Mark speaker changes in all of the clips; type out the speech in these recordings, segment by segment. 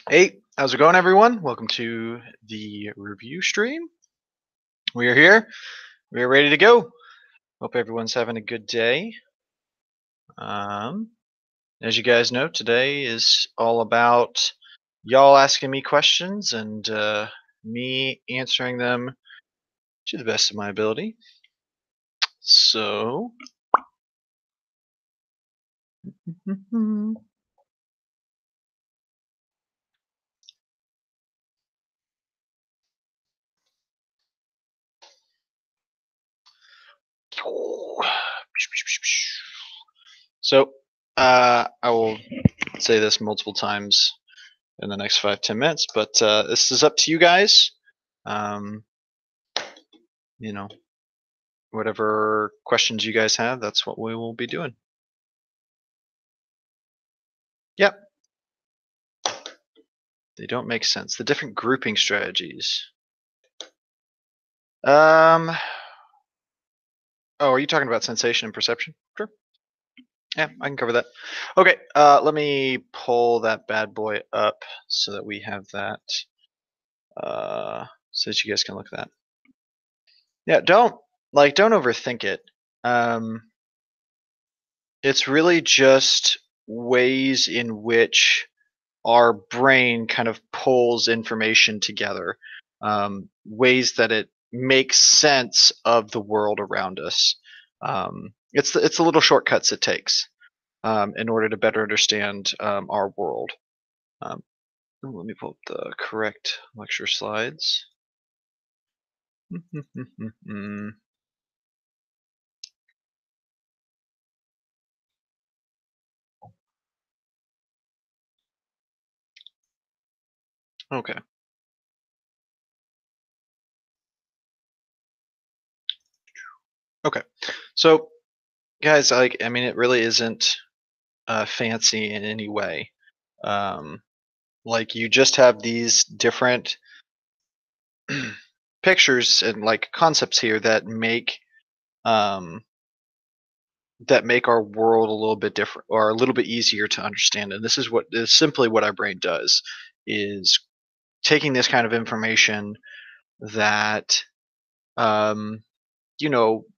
Speaker 1: Hey, how's it going, everyone? Welcome to the review stream. We are here. We are ready to go. Hope everyone's having a good day. As you guys know, today is all about y'all asking me questions and me answering them to the best of my ability. So, so I will say this multiple times in the next 5-10 minutes, but this is up to you guys. You know, whatever questions you guys have, that's what we will be doing. Yep. They don't make sense. The different grouping strategies. Oh, are you talking about sensation and perception? Sure. Yeah, I can cover that. Okay, let me pull that bad boy up so that we have that, so that you guys can look at that. Yeah, don't overthink it. It's really just ways in which our brain kind of pulls information together, ways that it makes sense of the world around us. It's the little shortcuts it takes in order to better understand our world. Um, Let me pull up the correct lecture slides. Okay. Okay. So, guys, I mean, it really isn't fancy in any way. Like, you just have these different pictures and like concepts here um, that make our world a little bit different or a little bit easier to understand. And this is simply what our brain does: is taking this kind of information that um,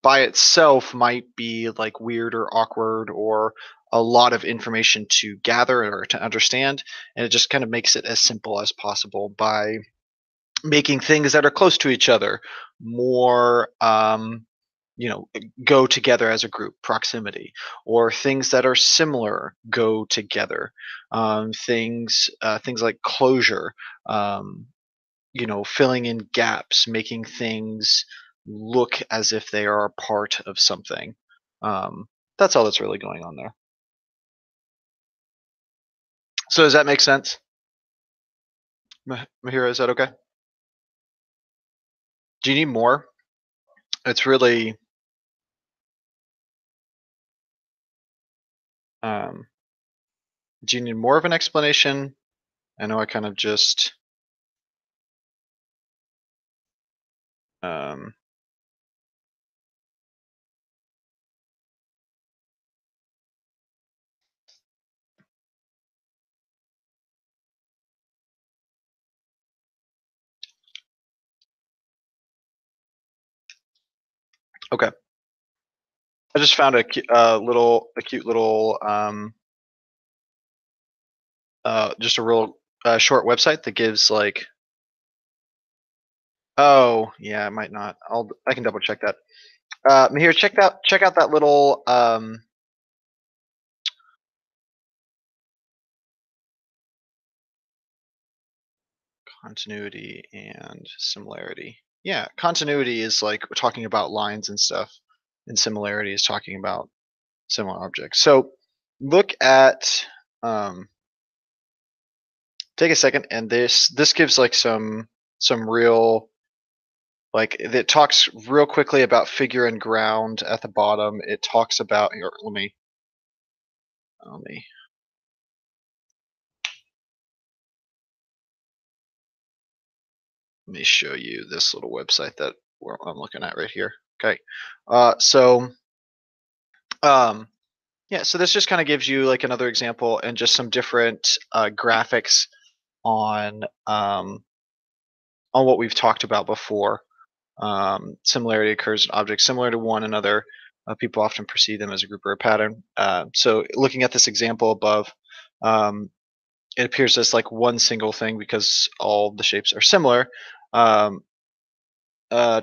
Speaker 1: by itself might be like weird or awkward or a lot of information to gather or to understand, and it just kind of makes it as simple as possible by making things that are close to each other more go together as a group, proximity, or things that are similar go together, things like closure, filling in gaps, making things look as if they are a part of something. That's all that's really going on there. So does that make sense, Mahira? Is that okay? Do you need more? It's really um, do you need more of an explanation? I know I kind of just um, okay. I just found a cute little just a real short website that gives like. Oh yeah, I might not. I can double check that. Here, check out that little continuity and similarity. Yeah, continuity is like we're talking about lines and stuff, and similarity is talking about similar objects. So look at take a second, and this gives like some real, like, it talks real quickly about figure and ground at the bottom. It talks about here. Let me show you this little website that I'm looking at right here. Okay, so yeah, so this just kind of gives you like another example and just some different graphics on what we've talked about before. Similarity occurs in objects similar to one another. People often perceive them as a group or a pattern. So looking at this example above, um, it appears as like one single thing because all the shapes are similar. Um, uh,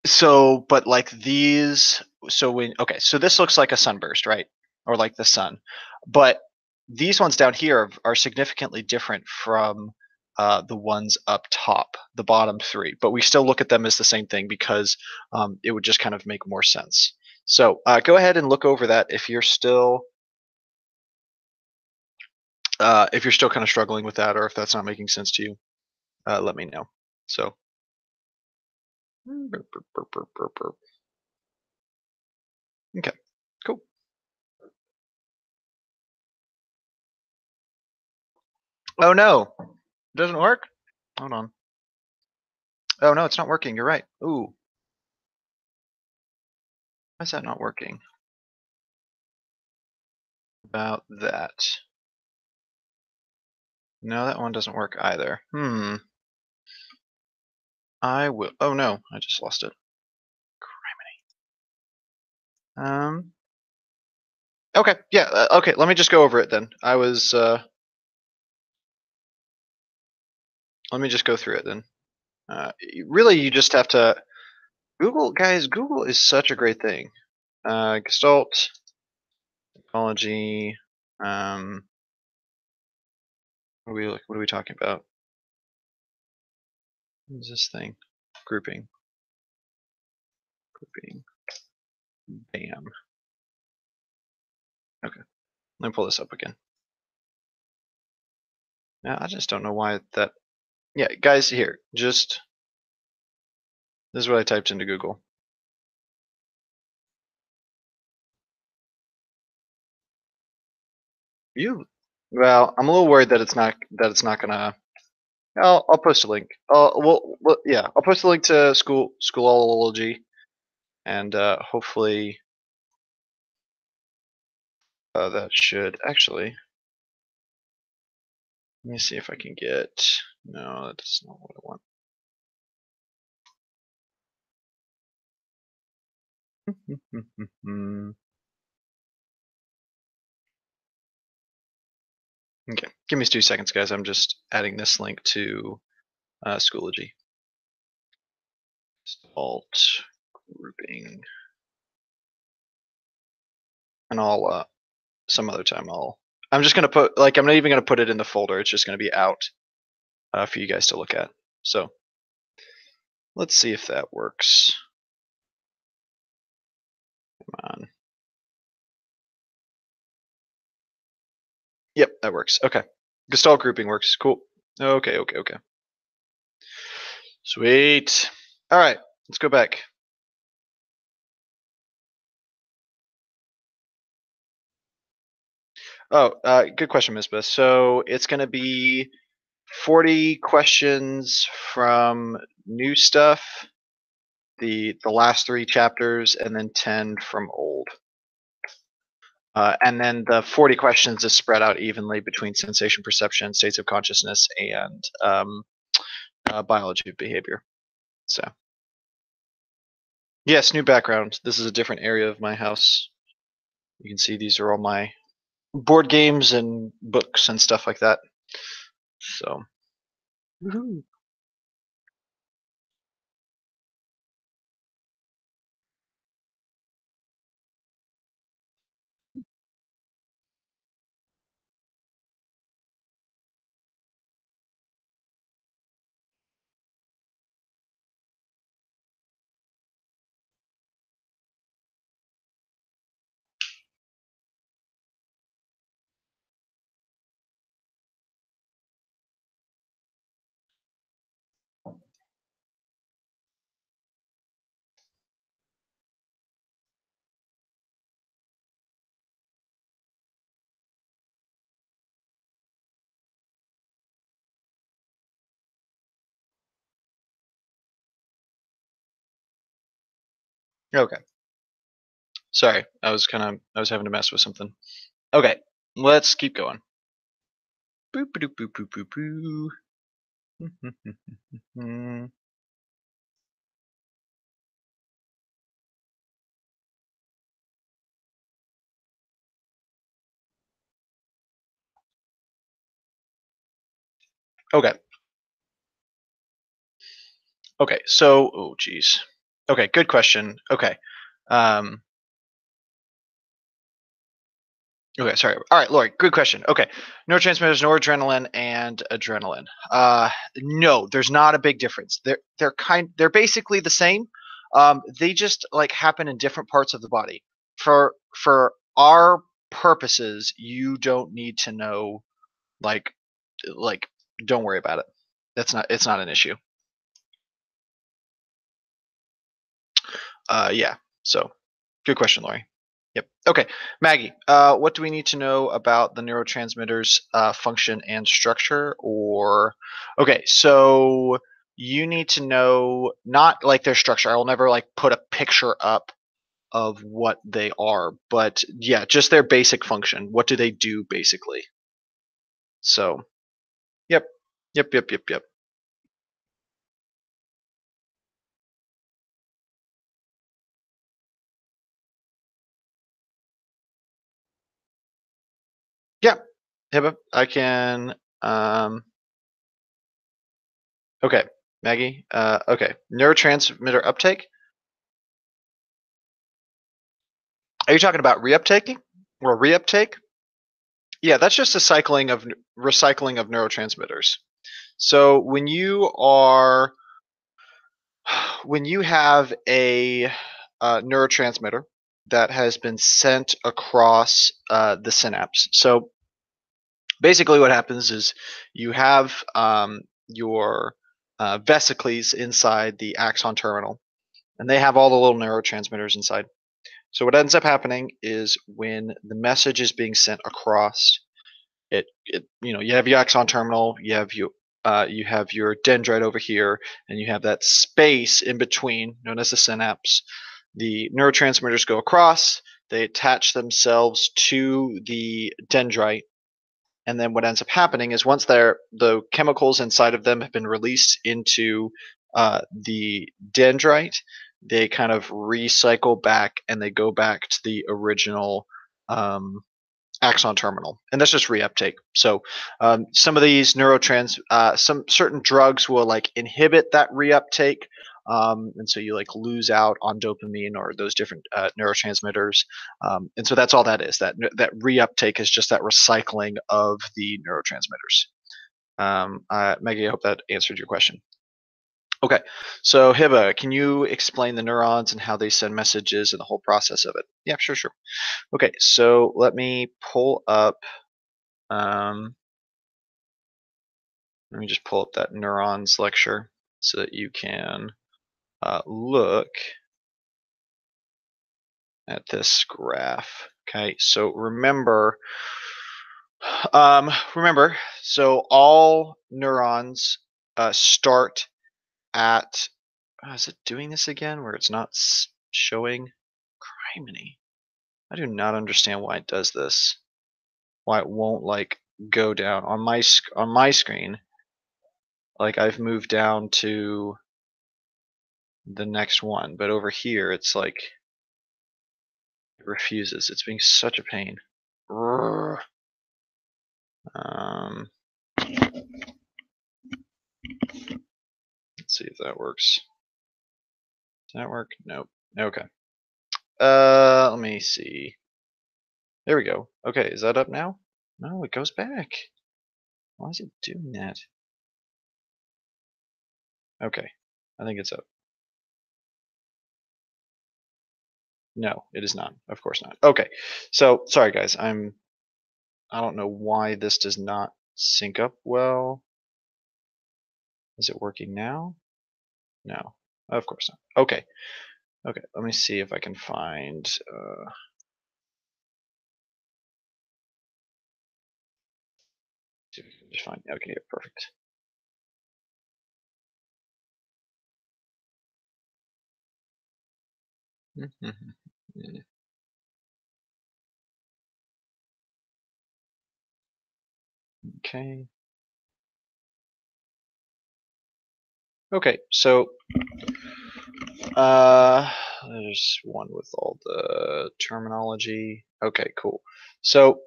Speaker 1: so, but like these, so when, okay, so this looks like a sunburst, right? Or like the sun. But these ones down here are significantly different from the ones up top, the bottom three. But we still look at them as the same thing because it would just kind of make more sense. So go ahead and look over that if you're still kind of struggling with that, or if that's not making sense to you. Let me know. So. Okay, cool. Oh no, it doesn't work? Hold on. Oh no, it's not working. You're right. Ooh, why is that not working? About that. No, that one doesn't work either. I will. Oh no, I just lost it. Um. Okay. Yeah. Okay. Let me just go over it then. Let me just go through it then. Really, you just have to Google, guys. Google is such a great thing. Gestalt psychology. Um. What are we talking about? What is this thing? Grouping. Grouping. Bam. Okay. Let me pull this up again. Now I just don't know why that. Yeah, guys, here. Just this is what I typed into Google. You. Well, I'm a little worried that it's not gonna. I'll post a link. Yeah, I'll post a link to Schoolology, and hopefully that should actually. Let me see if I can get. No, that's not what I want. Okay, give me 2 seconds, guys. I'm just adding this link to Schoology. Alt grouping, and I'll some other time I'm just gonna put I'm not even gonna put it in the folder. It's just gonna be out for you guys to look at. So let's see if that works. Come on. Yep, that works. Okay. Gestalt grouping works. Cool. Okay. Sweet. All right, let's go back. Oh, good question, Miss Beth. So it's going to be 40 questions from new stuff, the last 3 chapters, and then 10 from old. And then the 40 questions is spread out evenly between sensation, perception, states of consciousness, and biology of behavior. So, yes, new background. This is a different area of my house. You can see these are all my board games and books and stuff like that. So, woohoo. Okay. Sorry, I was having to mess with something. Okay. Let's keep going. Boop, boop, boop, boop, boop, boop. Okay. Okay. So, oh, geez. Okay. Good question. Okay. Um, okay. Sorry. All right, Lori. Good question. Okay. Neurotransmitters, noradrenaline, and adrenaline. No, there's not a big difference. They're basically the same. They just like happen in different parts of the body. For our purposes, you don't need to know like like don't worry about it. It's not an issue. Yeah. So, good question, Lori. Yep. Okay, Maggie. What do we need to know about the neurotransmitters' function and structure? Or, okay, so you need to know not like their structure. I will never like put a picture up of what they are, but yeah, just their basic function. What do they do basically? So, yep, yep. Yeah, Hiba, I can. Um, okay, Maggie. Okay, neurotransmitter uptake. Are you talking about reuptaking or reuptake? Yeah, that's just a recycling of neurotransmitters. So when you have a neurotransmitter that has been sent across the synapse. So basically, what happens is you have your vesicles inside the axon terminal, and they have all the little neurotransmitters inside. So what ends up happening is when the message is being sent across, it you have your axon terminal, you have your dendrite over here, and you have that space in between known as the synapse. The neurotransmitters go across, they attach themselves to the dendrite, and then what ends up happening is once the chemicals inside of them have been released into the dendrite, they kind of recycle back and they go back to the original um, axon terminal, and that's just reuptake. So some of these some certain drugs will like inhibit that reuptake, and so you like lose out on dopamine or those different neurotransmitters, and so that's all that is. That reuptake is just that recycling of the neurotransmitters. Maggie, I hope that answered your question. Okay, so Hiba, can you explain the neurons and how they send messages and the whole process of it? Yeah, sure. Okay, so let me pull up. Um, Let me just pull up that neurons lecture so that you can look at this graph. Okay, so remember, so all neurons start at. Is it doing this again where it's not showing? Criminy. I do not understand why it does this. Why it won't like go down on my screen. Like I've moved down to the next one, but over here it's like it refuses. It's being such a pain. Um, let's see if that works. Does that work? Nope. Okay. Let me see. There we go. Okay, is that up now? No, it goes back. Why is it doing that? Okay, I think it's up. No, it is not. Of course not. Okay, so sorry guys. I don't know why this does not sync up well. Is it working now? No, of course not. Okay, okay. Let me see if I can find. See if I can just find. Okay, perfect. Okay. Okay, so uh, there's one with all the terminology. Okay, cool. So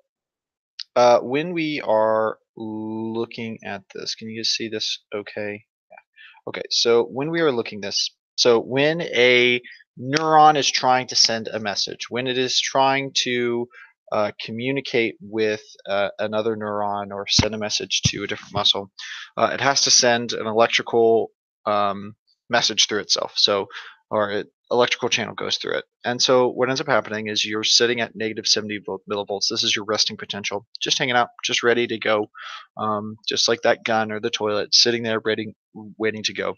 Speaker 1: when we are looking at this, can you guys see this? Okay. Okay, so when we are looking this, so when a neuron is trying to send a message, when it is trying to communicate with another neuron or send a message to a different muscle, it has to send an electrical message through itself. So, or an electrical channel goes through it. And so what ends up happening is you're sitting at negative 70 millivolts. This is your resting potential, just hanging out, just ready to go, just like that gun or the toilet, sitting there ready, waiting to go.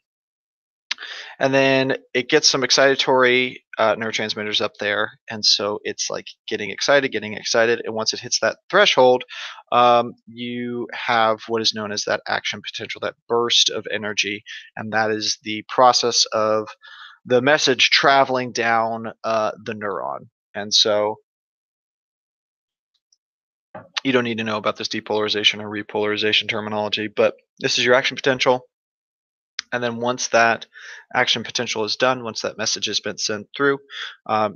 Speaker 1: And then it gets some excitatory neurotransmitters up there, and so it's like getting excited, and once it hits that threshold, you have what is known as that action potential, that burst of energy, and that is the process of the message traveling down the neuron. And so you don't need to know about this depolarization or repolarization terminology, but this is your action potential. And then once that action potential is done, once that message has been sent through,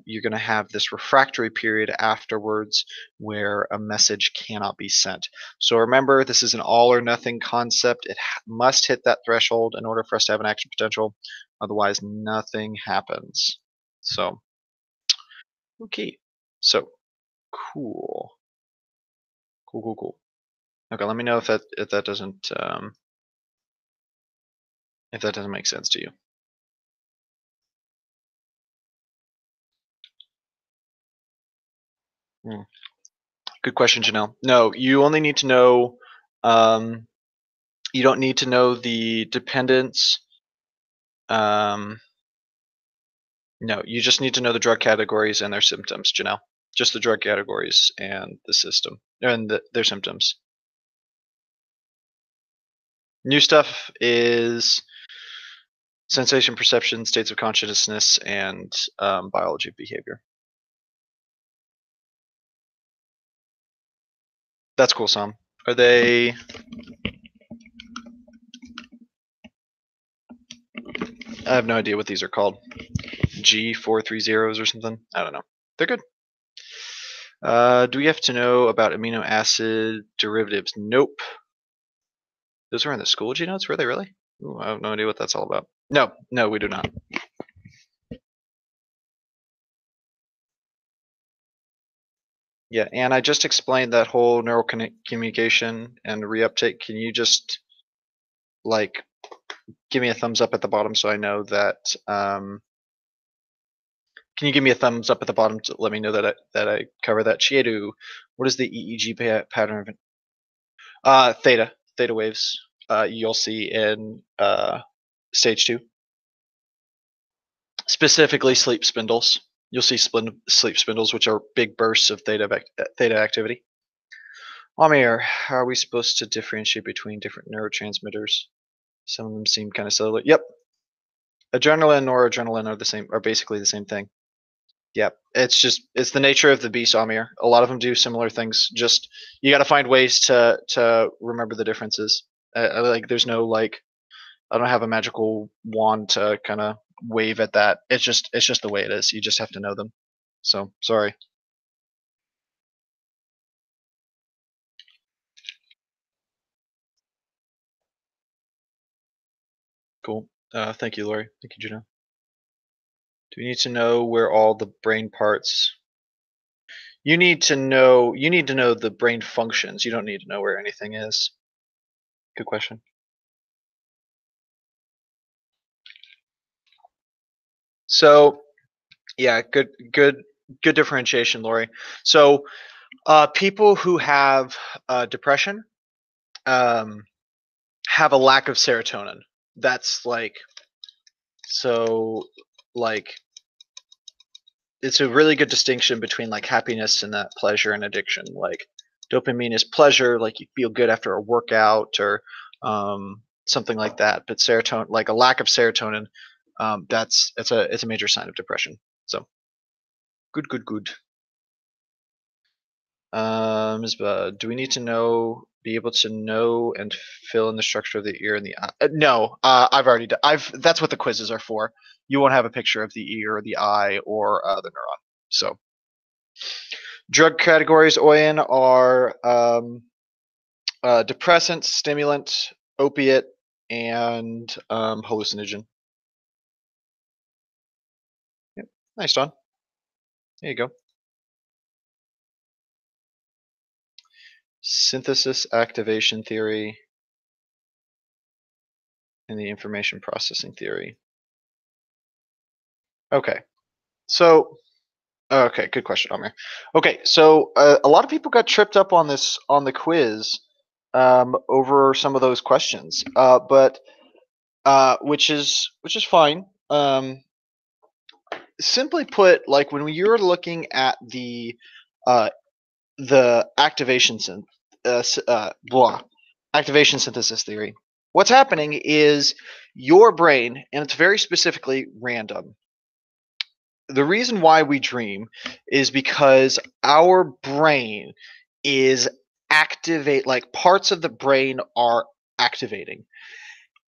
Speaker 1: you're going to have this refractory period afterwards where a message cannot be sent. So remember, this is an all or nothing concept. It must hit that threshold in order for us to have an action potential. Otherwise, nothing happens. So, okay. So, cool. Cool, cool, cool. Okay, let me know if that doesn't make sense to you. Hmm. Good question, Janelle. No, you only need to know. Um, you don't need to know the dependence. Um, no, you just need to know the drug categories and their symptoms, Janelle. Just the drug categories and the system and their symptoms. New stuff is sensation, perception, states of consciousness, and biology of behavior. That's cool, Sam. Are they? I have no idea what these are called. G430s or something. I don't know. They're good. Do we have to know about amino acid derivatives? Nope. Those were in the Schoology notes? Were they really? Ooh, I have no idea what that's all about. No, no, we do not. Yeah, and I just explained that whole neural communication and reuptake. Can you just like give me a thumbs up at the bottom so I know that? Can you give me a thumbs up at the bottom to let me know that I cover that? Chiedu, what is the EEG pattern of theta waves? You'll see in stage 2. Specifically sleep spindles. You'll see sleep spindles, which are big bursts of theta activity. Amir, how are we supposed to differentiate between different neurotransmitters? Some of them seem kind of similar. Yep, adrenaline and noradrenaline are the same, are basically the same thing. Yep, it's the nature of the beast, Amir. A lot of them do similar things. Just you got to find ways to remember the differences. Like there's no like I don't have a magical wand to kind of wave at that. It's just the way it is. You just have to know them. So sorry. Cool. Thank you, Lori. Thank you, Juno. Do we need to know where all the brain parts? You need to know the brain functions. You don't need to know where anything is. Good question. So yeah, good differentiation, Lori. So people who have depression um, have a lack of serotonin. That's like so like it's a really good distinction between like happiness and that pleasure and addiction. Like dopamine is pleasure, like you feel good after a workout or something like that. But serotonin, like a lack of serotonin, that's it's a major sign of depression. So good, good, good. Do we need to know Be able to know and fill in the structure of the ear and the eye. No, I've already done. That's what the quizzes are for. You won't have a picture of the ear or the eye or the neuron. So, drug categories, Oyen, are depressant, stimulant, opiate, and hallucinogen. Yep. Nice, Don. There you go. Synthesis activation theory and the information processing theory. Okay. So, okay, good question, Amir. Okay, so a lot of people got tripped up on this on the quiz over some of those questions, but which is fine. Simply put, like when you're looking at uh, the activation synthesis theory, what's happening is your brain, and it's very specifically random. The reason why we dream is because our brain is activate, like parts of the brain are activating.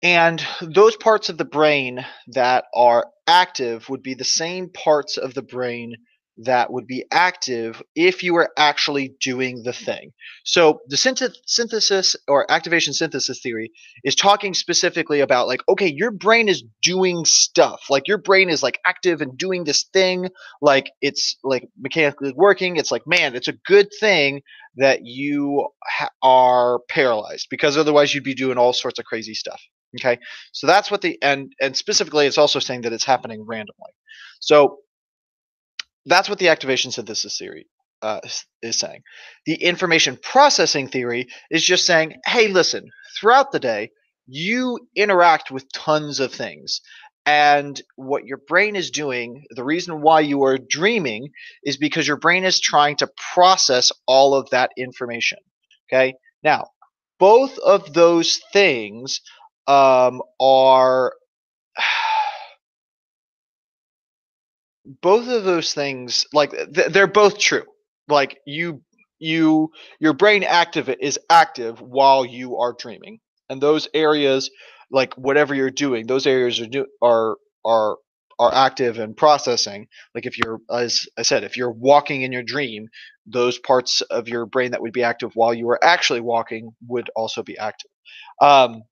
Speaker 1: And those parts of the brain that are active would be the same parts of the brain that would be active if you were actually doing the thing. So the synthesis or activation synthesis theory is talking specifically about like, okay, your brain is doing stuff. Like your brain is like active and doing this thing, like it's like mechanically working. It's like, man, it's a good thing that you are paralyzed because otherwise you'd be doing all sorts of crazy stuff. Okay, so that's what and specifically, it's also saying that it's happening randomly. So that's what the activation synthesis theory is saying. The information processing theory is just saying, hey, listen, throughout the day, you interact with tons of things. And what your brain is doing, the reason why you are dreaming is because your brain is trying to process all of that information. Now, both of those things are both of those things like they're both true. Like your brain active is active while you are dreaming, and those areas, like whatever you're doing, those areas are are active and processing. Like if you're, as I said, if you're walking in your dream, those parts of your brain that would be active while you were actually walking would also be active. um,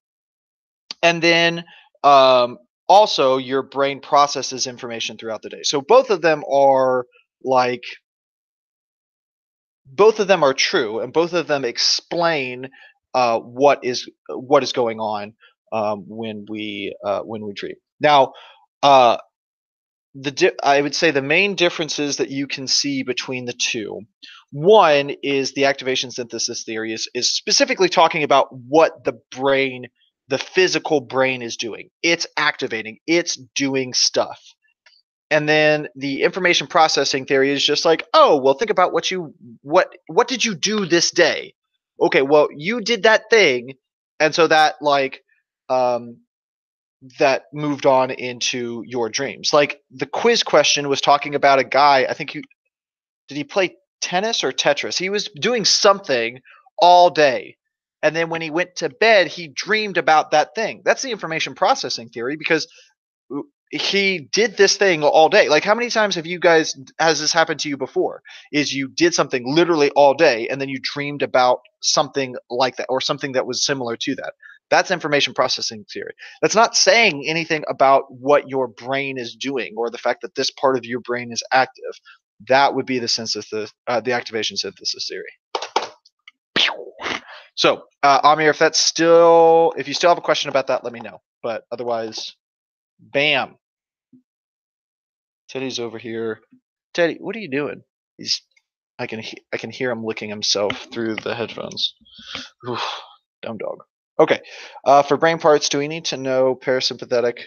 Speaker 1: and then um, also your brain processes information throughout the day. So both of them are like both of them are true, and both of them explain what is going on when we dream. Now, uh, I would say the main differences that you can see between the two. One is the activation synthesis theory is specifically talking about what the physical brain is doing. It's activating, it's doing stuff. And then the information processing theory is just like, oh, well, think about what did you do this day? Okay, well, you did that thing, and so that um, that moved on into your dreams. Like the quiz question was talking about a guy. I think did he play tennis or Tetris? He was doing something all day. And then when he went to bed, he dreamed about that thing. That's the information processing theory because he did this thing all day. Like how many times have you guys has this happened to you before? Is you did something literally all day and then you dreamed about something like that or something that was similar to that. That's information processing theory. That's not saying anything about what your brain is doing or the fact that this part of your brain is active. That would be the activation synthesis theory. So, Amir, if you still have a question about that, let me know. But otherwise, bam. Teddy's over here. Teddy, what are you doing? I can hear him licking himself through the headphones. Oof, dumb dog. Okay. For brain parts, do we need to know parasympathetic,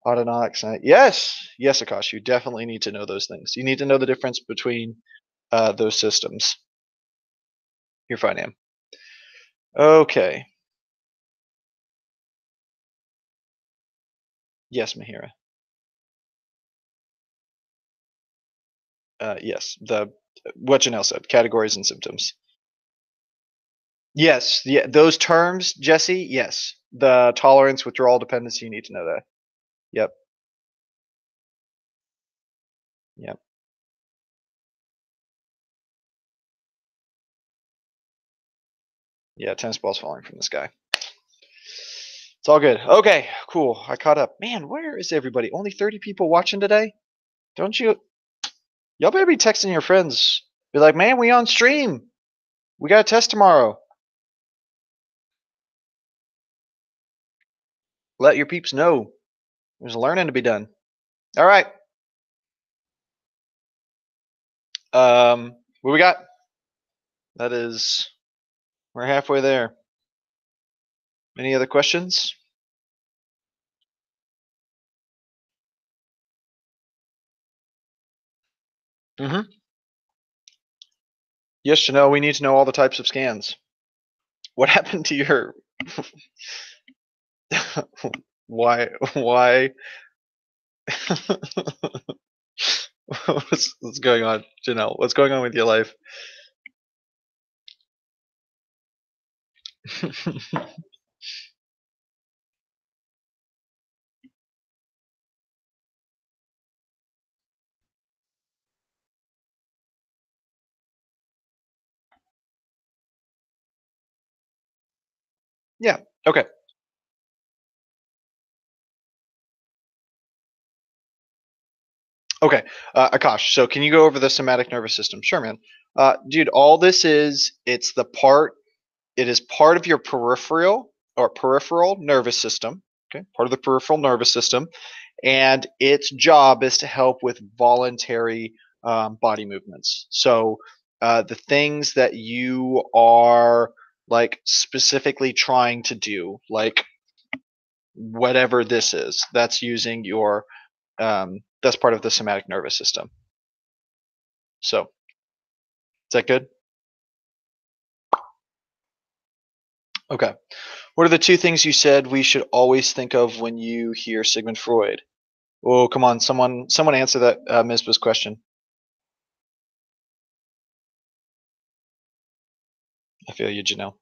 Speaker 1: autonomic? Yes, yes, Akash. You definitely need to know those things. You need to know the difference between those systems. You're fine, Am. Okay. Yes, Mahira. Yes. What Janelle said, categories and symptoms. Yes, yeah, those terms, Jesse. Yes, the tolerance, withdrawal, dependency. You need to know that. Yep, yep, yeah. Tennis balls falling from the sky. It's all good. Okay, cool. I caught up. Man, where is everybody? Only 30 people watching today. Don't you? Y'all better be texting your friends. Be like, man, we on stream. We got a test tomorrow. Let your peeps know. There's learning to be done. All right. What we got? That is, we're halfway there. Any other questions? Mm-hmm. Yes, Janelle, we need to know all the types of scans. What happened to your why what's going on, Janelle? What's going on with your life? Yeah. Okay. Okay. Akash, so can you go over the somatic nervous system? Sure, man. Dude, all this is it is part of your peripheral nervous system. Okay, part of the peripheral nervous system, and its job is to help with voluntary body movements. So the things that you are like specifically trying to do, like whatever this is, that's using your that's part of the somatic nervous system. So is that good? Okay. What are the two things you said we should always think of when you hear Sigmund Freud? Oh, come on, someone answer that Mizpa's question. I feel you, Janelle.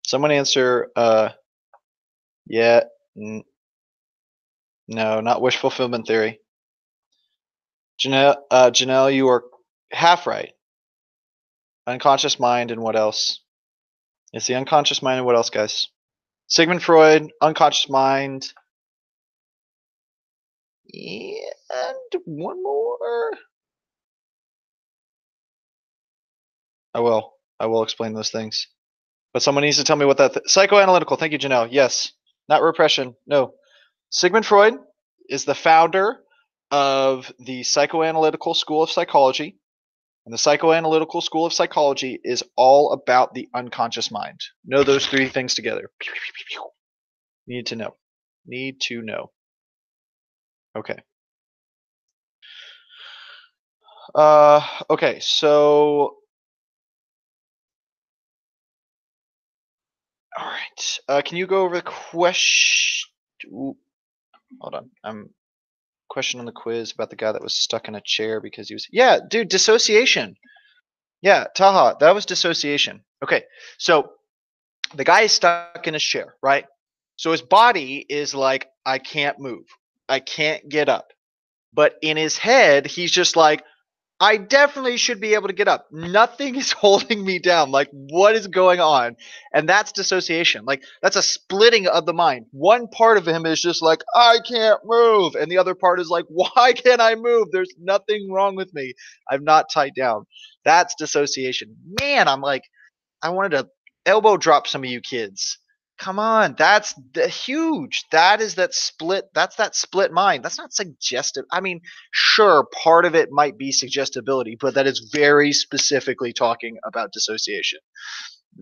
Speaker 1: Someone answer. Yeah, n- no, not wish fulfillment theory. Janelle, you are half right. Unconscious mind and what else? It's the unconscious mind and what else, guys? Sigmund Freud, unconscious mind, and one more. I will. I will explain those things. But someone needs to tell me what that psychoanalytical. Thank you, Janelle. Yes, not repression. No, Sigmund Freud is the founder of the psychoanalytical school of psychology, and the psychoanalytical school of psychology is all about the unconscious mind. Know those three things together. Need to know. Need to know. Okay. Okay. So, all right. Can you go over the question? Hold on. I'm question on the quiz about the guy that was stuck in a chair because he was. Yeah, dude. Dissociation. Yeah, Taha. That was dissociation. Okay. So the guy is stuck in his chair, right? So his body is like, I can't move. I can't get up. But in his head, he's just like, I definitely should be able to get up. Nothing is holding me down. Like, what is going on? And that's dissociation. Like, that's a splitting of the mind. One part of him is just like, I can't move. And the other part is like, why can't I move? There's nothing wrong with me. I'm not tied down. That's dissociation. Man, I'm like, I wanted to elbow drop some of you kids. Come on, that's huge. That is that split. That's that split mind. That's not suggestive. I mean, sure, part of it might be suggestibility, but that is very specifically talking about dissociation.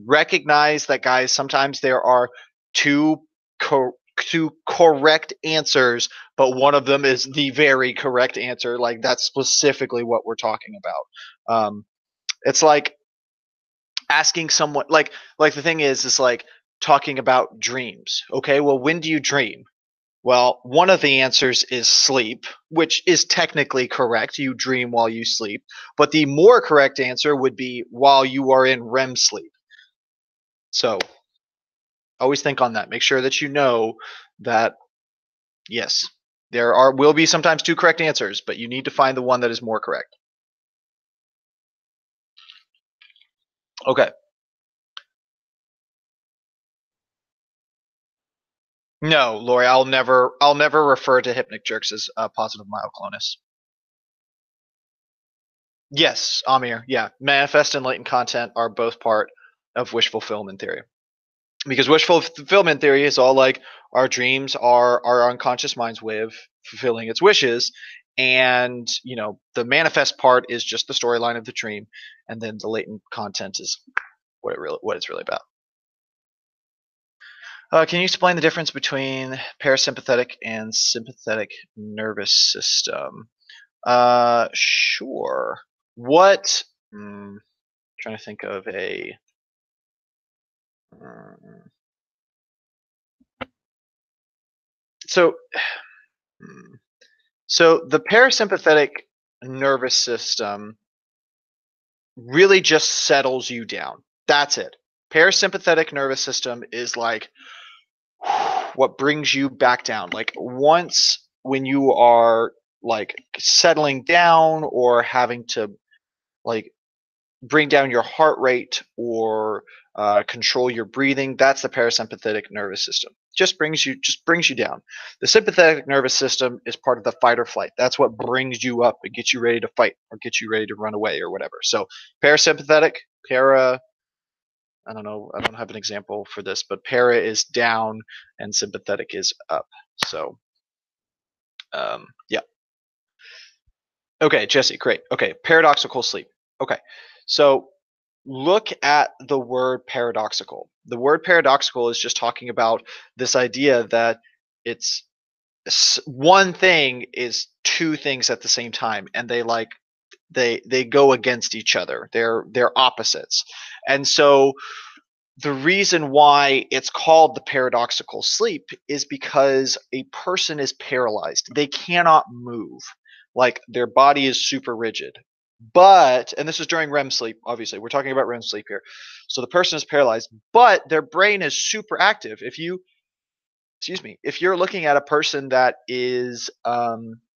Speaker 1: Recognize that, guys. Sometimes there are two two correct answers, but one of them is the very correct answer. Like that's specifically what we're talking about. It's like asking someone like the thing is like talking about dreams. Okay, well, when do you dream? Well, one of the answers is sleep, which is technically correct. You dream while you sleep. But the more correct answer would be while you are in REM sleep. So always think on that. Make sure that you know that, yes, there are will be sometimes two correct answers, but you need to find the one that is more correct. Okay. No, Lori, I'll never refer to hypnic jerks as positive myoclonus. Yes, Amir. Yeah, manifest and latent content are both part of wish fulfillment theory. Because wish fulfillment theory is all like our dreams are our unconscious mind's way of fulfilling its wishes, and the manifest part is just the storyline of the dream, and then the latent content is what it's really about. Can you explain the difference between parasympathetic and sympathetic nervous system? Sure. What? Trying to think of a. mm, so, hmm, so the parasympathetic nervous system really just settles you down. That's it. Parasympathetic nervous system is like what brings you back down. Like once when you are like settling down or having to like bring down your heart rate or control your breathing, that's the parasympathetic nervous system. Just brings you down. The sympathetic nervous system is part of the fight or flight. That's what brings you up and gets you ready to fight or gets you ready to run away or whatever. So parasympathetic, para, I don't know, I don't have an example for this, but para is down and sympathetic is up. So yeah. Okay, Jesse, great. Okay, paradoxical sleep. Okay, so look at the word paradoxical. The word paradoxical is just talking about this idea that it's one thing is two things at the same time, and they go against each other. They're opposites, and so the reason why it's called the paradoxical sleep is because a person is paralyzed. They cannot move. Like their body is super rigid. But, and this is during REM sleep, obviously. We're talking about REM sleep here. So the person is paralyzed, but their brain is super active. Excuse me, if you're looking at a person that is,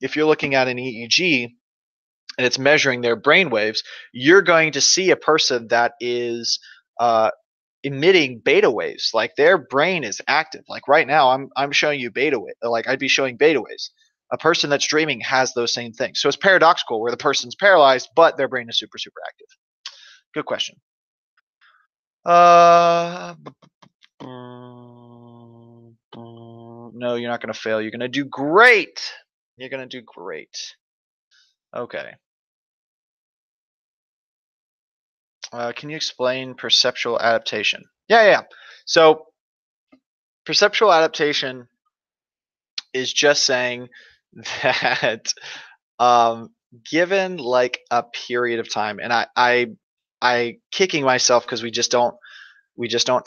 Speaker 1: if you're looking at an EEG and it's measuring their brain waves, you're going to see a person that is uh, emitting beta waves. Like their brain is active. Like right now, I'm showing you beta wave. Like I'd be showing beta waves. A person that's dreaming has those same things. So it's paradoxical, where the person's paralyzed, but their brain is super super active. Good question. Uh, no, you're not going to fail. You're going to do great. You're going to do great. Okay. Can you explain perceptual adaptation? Yeah, yeah. So perceptual adaptation is just saying that um, given like a period of time, and I kicking myself because we just don't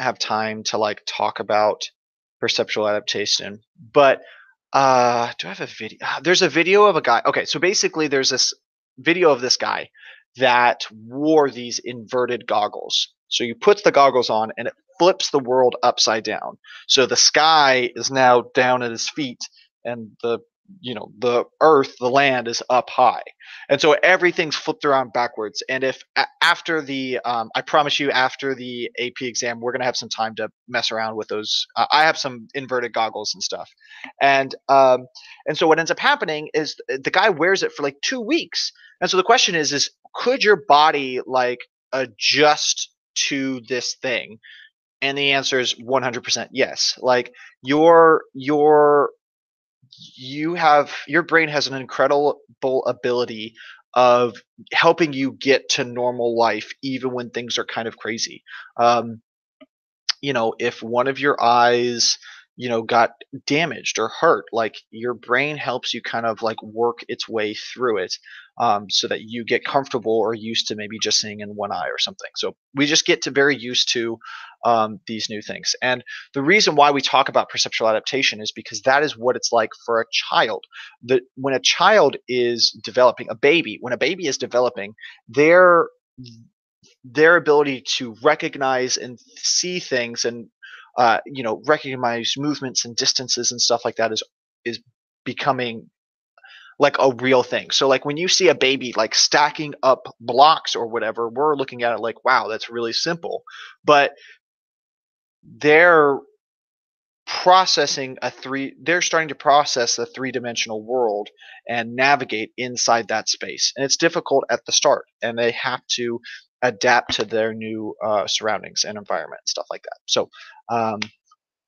Speaker 1: have time to like talk about perceptual adaptation. But do I have a video? There's a video of a guy. Okay, so basically there's this video of this guy that wore these inverted goggles. So you put the goggles on and it flips the world upside down. So the sky is now down at his feet and the earth, the land is up high. And so everything's flipped around backwards. And if after the I promise you after the AP exam we're going to have some time to mess around with those. I have some inverted goggles and stuff. And so what ends up happening is the guy wears it for like 2 weeks. And so the question is could your body like adjust to this thing? And the answer is 100% yes. Like your your brain has an incredible ability of helping you get to normal life even when things are kind of crazy. Um, if one of your eyes, got damaged or hurt, like your brain helps you kind of like work its way through it. so that you get comfortable or used to maybe just seeing in one eye or something. So we just get to very used to these new things. And the reason why we talk about perceptual adaptation is because that is what it's like for a child. That when a child is developing, when a baby is developing, their ability to recognize and see things and recognize movements and distances and stuff like that is becoming like a real thing. So like when you see a baby like stacking up blocks or whatever, we're looking at it like, wow, that's really simple. But they're they're starting to process the three-dimensional world and navigate inside that space. And it's difficult at the start, and they have to adapt to their new surroundings and environment and stuff like that. So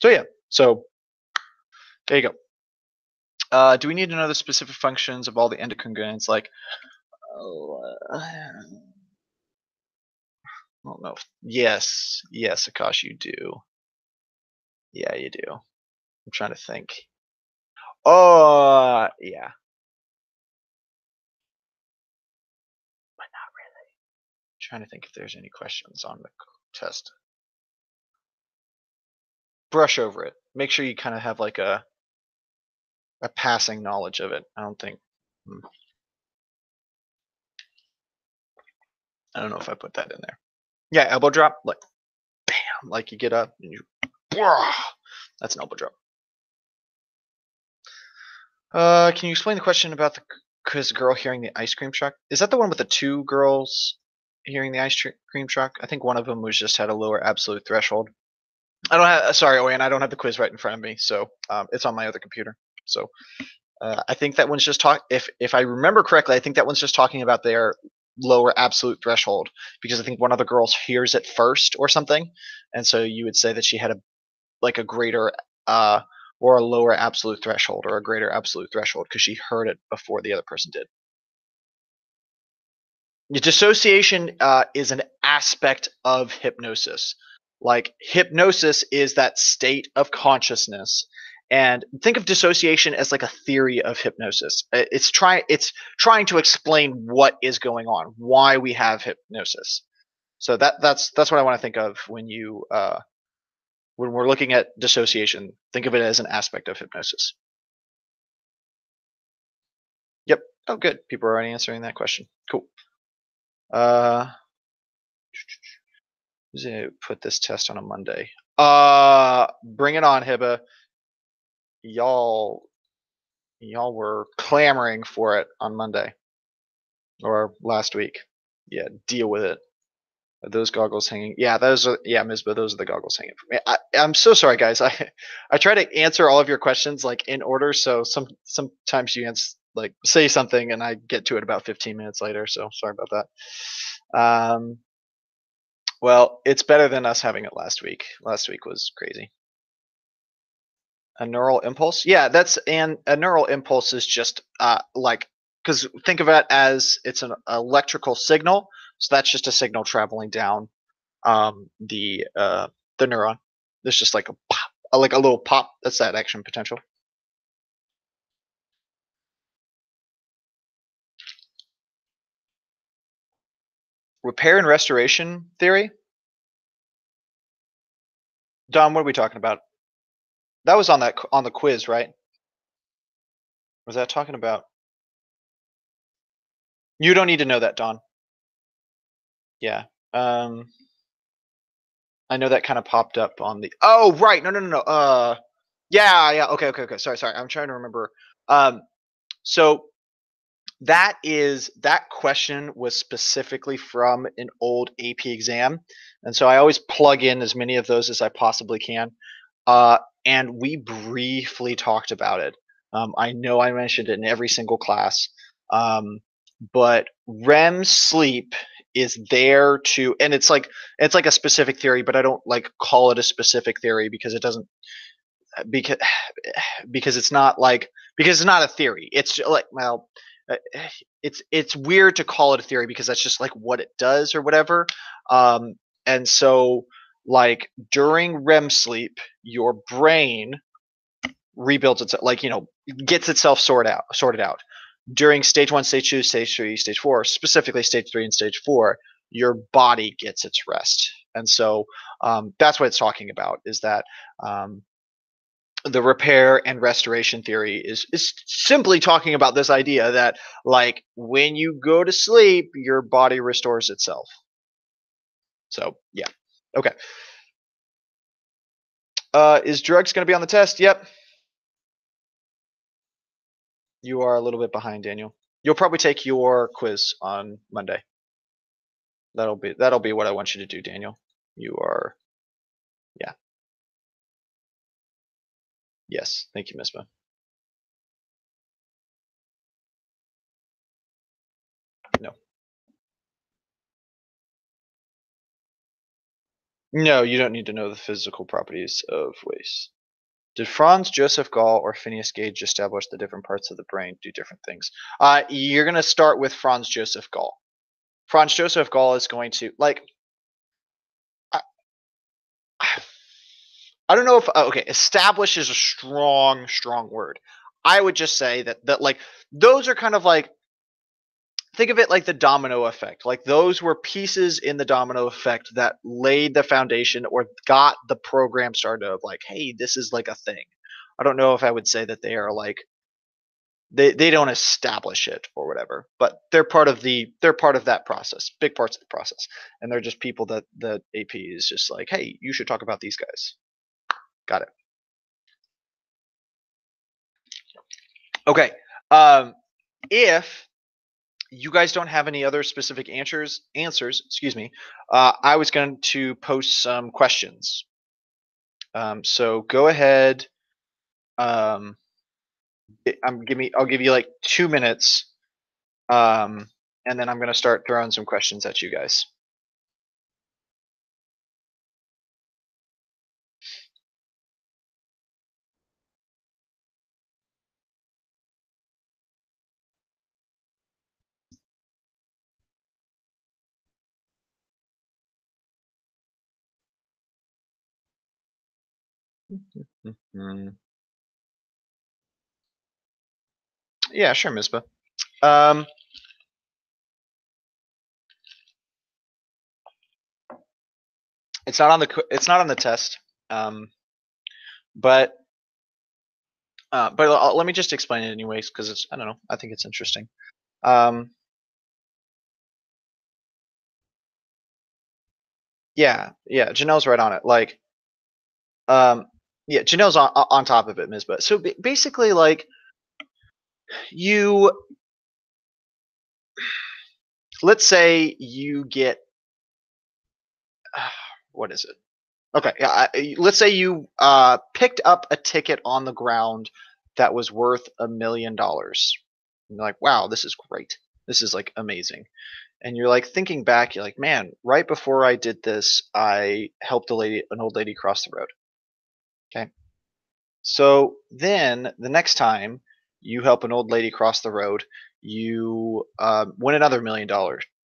Speaker 1: yeah, so there you go. Do we need to know the specific functions of all the endocrine glands? Like, I don't know. Yes, Akash, you do. Yeah, you do. I'm trying to think. Oh, yeah, but not really. I'm trying to think if there's any questions on the test. Brush over it. Make sure you kind of have like a passing knowledge of it. I don't think. I don't know if I put that in there. Yeah, elbow drop, like bam, like you get up and you. That's an elbow drop. Can you explain the question about the girl hearing the ice cream truck? Is that the one with the two girls hearing the ice cream truck? I think one of them was just had a lower absolute threshold. I don't have. Sorry, Owen, I don't have the quiz right in front of me, so it's on my other computer. So I think that one's just If I remember correctly, I think that one's just talking about their lower absolute threshold, because I think one of the girls hears it first or something, and so you would say that she had a greater or a lower absolute threshold or a greater absolute threshold because she heard it before the other person did. Dissociation is an aspect of hypnosis. Like hypnosis is that state of consciousness, and think of dissociation as like a theory of hypnosis. It's trying to explain what is going on, why we have hypnosis. So that's what I want to think of when we're looking at dissociation. Think of it as an aspect of hypnosis. Yep. Oh, good. People are already answering that question. Cool. Who's gonna put this test on a Monday? Bring it on, Hiba. Y'all were clamoring for it on Monday or last week. Yeah, deal with it. Are those goggles hanging? Yeah, those are. Yeah, Mizba, those are the goggles hanging for me. I'm so sorry, guys. I try to answer all of your questions like in order. So sometimes you say something and I get to it about 15 minutes later. So sorry about that. Well, it's better than us having it last week. Last week was crazy. A neural impulse? Yeah, a neural impulse is just because think of it as it's an electrical signal. So that's just a signal traveling down the neuron. There's just like a pop, like a little pop. That's that action potential. Repair and restoration theory. Don, what are we talking about? That was on the quiz, right? Was that talking about? You don't need to know that, Don. Yeah. I know that kind of popped up on the. Oh, right. No. Yeah. Okay. Sorry. I'm trying to remember. So that question was specifically from an old AP exam, and so I always plug in as many of those as I possibly can. And we briefly talked about it. I know I mentioned it in every single class, but REM sleep is there to, and it's like a specific theory, but I don't like call it a specific theory because it doesn't because it's not a theory. It's like, well, it's weird to call it a theory because that's just like what it does or whatever. And so like during REM sleep, your brain rebuilds itself, gets itself sorted out. during stage 1, stage 2, stage 3, stage 4, specifically stage 3 and stage 4, your body gets its rest. And so that's what it's talking about, is that um, the repair and restoration theory is simply talking about this idea that, like, when you go to sleep, your body restores itself. So yeah. Okay. Is drugs going to be on the test? Yep. You are a little bit behind, Daniel. You'll probably take your quiz on Monday. That'll be what I want you to do, Daniel. You are, yeah. Yes. Thank you, Misma. No. No, you don't need to know the physical properties of waste. Did Franz Joseph Gall or Phineas Gage establish the different parts of the brain do different things? You're going to start with Franz Joseph Gall. Franz Joseph Gall is going to, like, I, I don't know if okay, establish is a strong word. I would just say that like those are kind of like, think of it like the domino effect. Like those were pieces in the domino effect that laid the foundation or got the program started of, like, hey, this is like a thing. I don't know if I would say that they are like, they don't establish it or whatever, but they're part of that process, big parts of the process. And they're just people that the AP is just like, hey, you should talk about these guys. Got it. Okay. If you guys don't have any other specific answers, excuse me, I was going to post some questions. So go ahead. Um, I'll give you like 2 minutes, and then I'm going to start throwing some questions at you guys. Mhm. Yeah, sure, Misbah. Um, it's not on the test, um, but let me just explain it anyways, because it's, I don't know, I think it's interesting. Um, yeah, Janelle's right on it. Like, um, yeah, Janelle's on top of it, Misbah. So basically, like, you, let's say you get, what is it? Okay, yeah, let's say you picked up a ticket on the ground that was worth $1 million. You're like, wow, this is great. This is like amazing. And you're like thinking back, you're like, man, right before I did this, I helped an old lady cross the road. Okay. So then the next time you help an old lady cross the road, you win another $1 million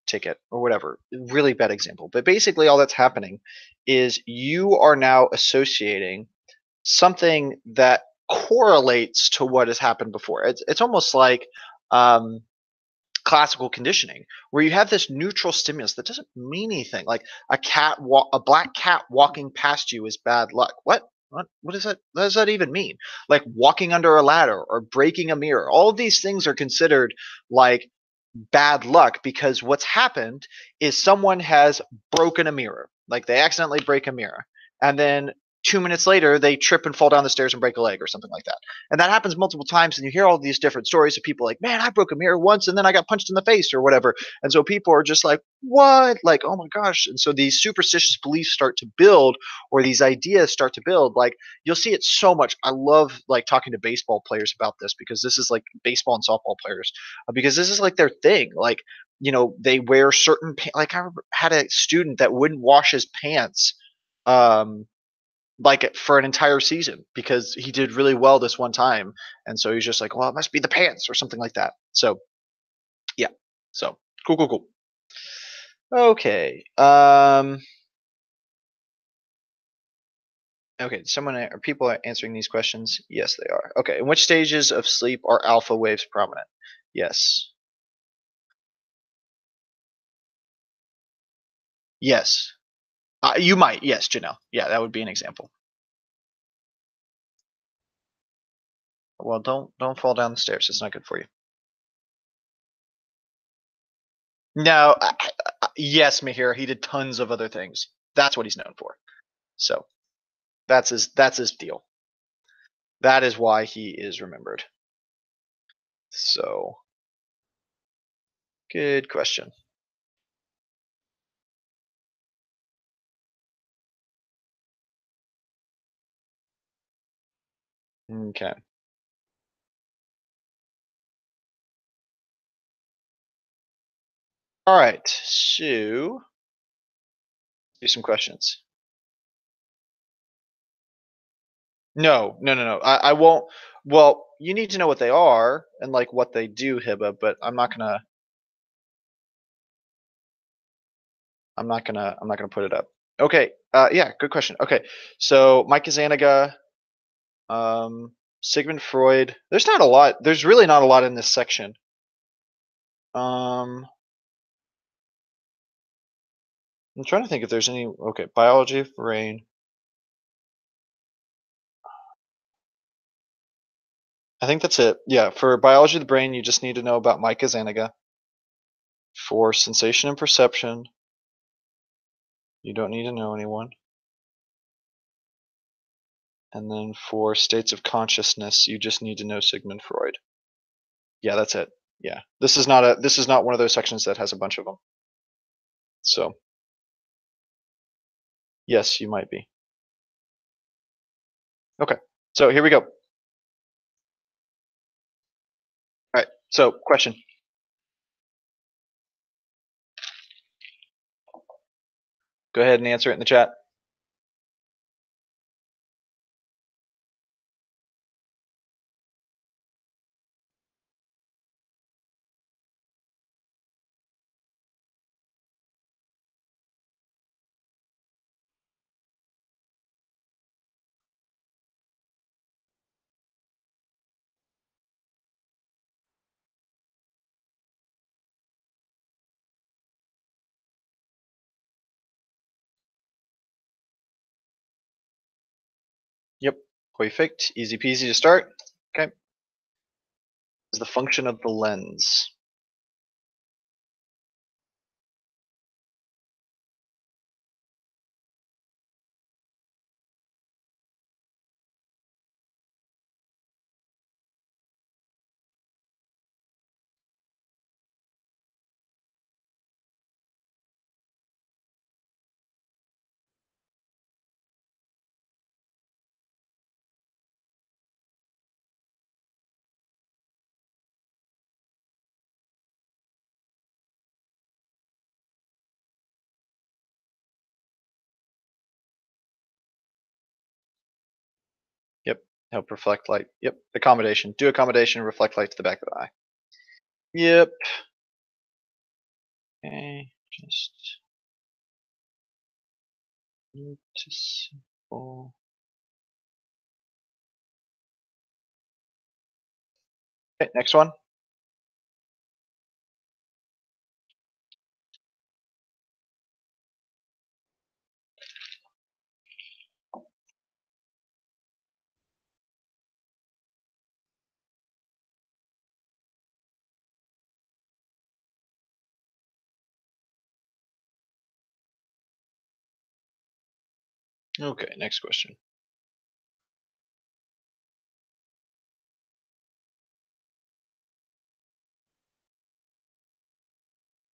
Speaker 1: ticket or whatever. Really bad example. But basically, all that's happening is you are now associating something that correlates to what has happened before. It's almost like um, classical conditioning, where you have this neutral stimulus that doesn't mean anything. Like a black cat walking past you is bad luck. What is that? What does that even mean? Like walking under a ladder or breaking a mirror. All of these things are considered like bad luck because what's happened is someone has broken a mirror. Like they accidentally break a mirror, and then 2 minutes later they trip and fall down the stairs and break a leg or something like that. And that happens multiple times, and you hear all these different stories of people like, man, I broke a mirror once and then I got punched in the face or whatever. And so people are just like, what? Like, oh my gosh. And so these superstitious beliefs start to build, or these ideas start to build. Like, you'll see it so much. I love like talking to baseball players about this, because this is like baseball and softball players, because this is like their thing. Like, they wear certain like, I had a student that wouldn't wash his pants um like for an entire season because he did really well this one time. And so he's just like, well, it must be the pants or something like that. So yeah. So cool. Okay. Okay, someone are people are answering these questions? Yes, they are. Okay, in which stages of sleep are alpha waves prominent? Yes. Yes. You might. Yes, Janelle. Yeah, that would be an example. Well, don't fall down the stairs. It's not good for you. No. Yes, Mahir. He did tons of other things. That's what he's known for. So that's his deal. That is why he is remembered. So good question. Okay. All right. So do some questions. No, no, no, no. I won't. Well, you need to know what they are and like what they do, Hiba. But I'm not gonna put it up. Okay. Yeah. Good question. Okay. So Mike Zaniga, Sigmund Freud. There's not a lot. There's really not a lot in this section. I'm trying to think if there's any. Okay. Biology of brain. I think that's it. Yeah. For biology of the brain, you just need to know about Mike Zaniga. For sensation and perception, you don't need to know anyone. And then for states of consciousness, you just need to know Sigmund Freud. Yeah, that's it. Yeah. This is not one of those sections that has a bunch of them. So, yes, you might be. Okay. So, here we go. All right. So, question. Go ahead and answer it in the chat. Yep. Perfect. Easy peasy to start. Okay. Is the function of the lens. Yep. Help reflect light. Yep. Accommodation. Do accommodation, reflect light to the back of the eye. Yep. Okay. Just noticeable. Okay, next one. Okay, next question.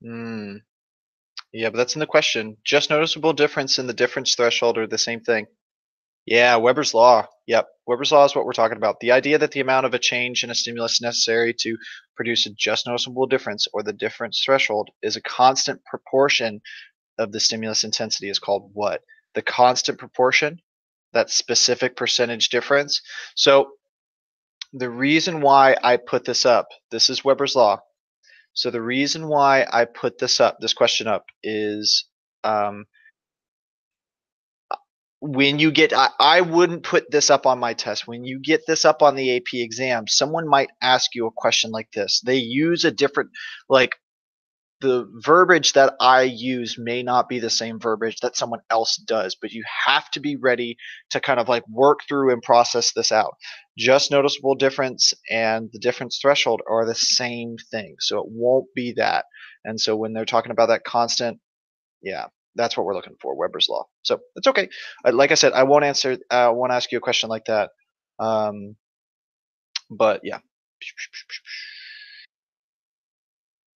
Speaker 1: Hmm. Yeah, but that's in the question. Just noticeable difference in the difference threshold or the same thing. Yeah, Weber's law. Yep. Weber's law is what we're talking about. The idea that the amount of a change in a stimulus necessary to produce a just noticeable difference or the difference threshold is a constant proportion of the stimulus intensity is called what? The constant proportion, that specific percentage difference. So the reason why I put this up, this is Weber's law. So the reason why I put this question up is um, when you get, I wouldn't put this up on my test. When you get this up on the AP exam, someone might ask you a question like this. They use a different, like, the verbiage that I use may not be the same verbiage that someone else does, but you have to be ready to kind of like work through and process this out. Just noticeable difference and the difference threshold are the same thing. So it won't be that. And so when they're talking about that constant, yeah, that's what we're looking for, Weber's law. So it's okay. Like I said, I won't answer, I won't ask you a question like that. But yeah.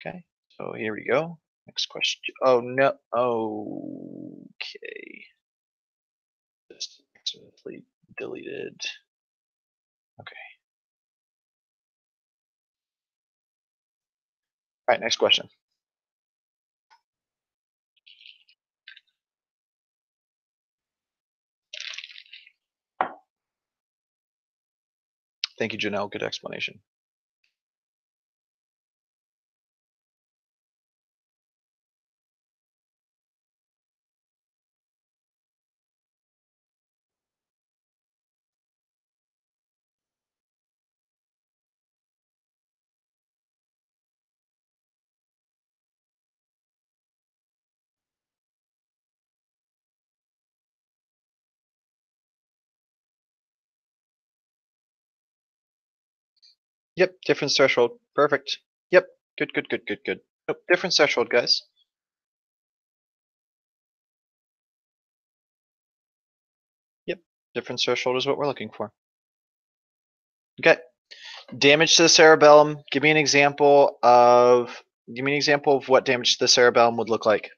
Speaker 1: Okay. So here we go. Next question. Oh no. Okay. Just accidentally deleted. Okay. All right. Next question. Thank you, Janelle. Good explanation. Yep. Difference threshold. Perfect. Yep. Good. Good. Good. Good. Good. Nope. Difference threshold, guys. Yep. Difference threshold is what we're looking for. Okay. Damage to the cerebellum. Give me an example of. Give me an example of what damage to the cerebellum would look like.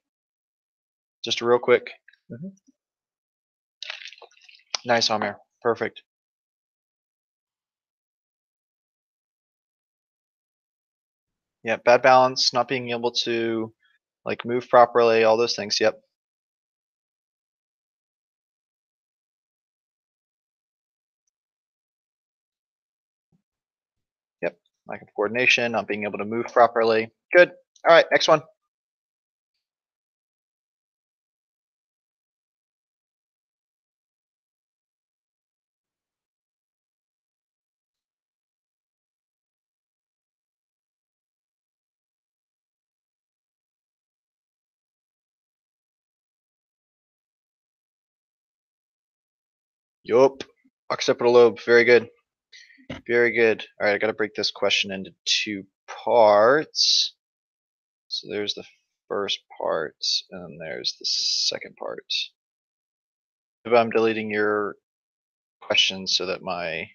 Speaker 1: Just real quick. Mhm. Nice, Amir. Perfect. Yeah, bad balance, not being able to like move properly, all those things. Yep. Yep. Lack of coordination, not being able to move properly. Good. All right, next one. Yup. Occipital lobe. Very good. Very good. All right, I got to break this question into two parts. So there's the first part, and there's the second part. I'm deleting your questions so that my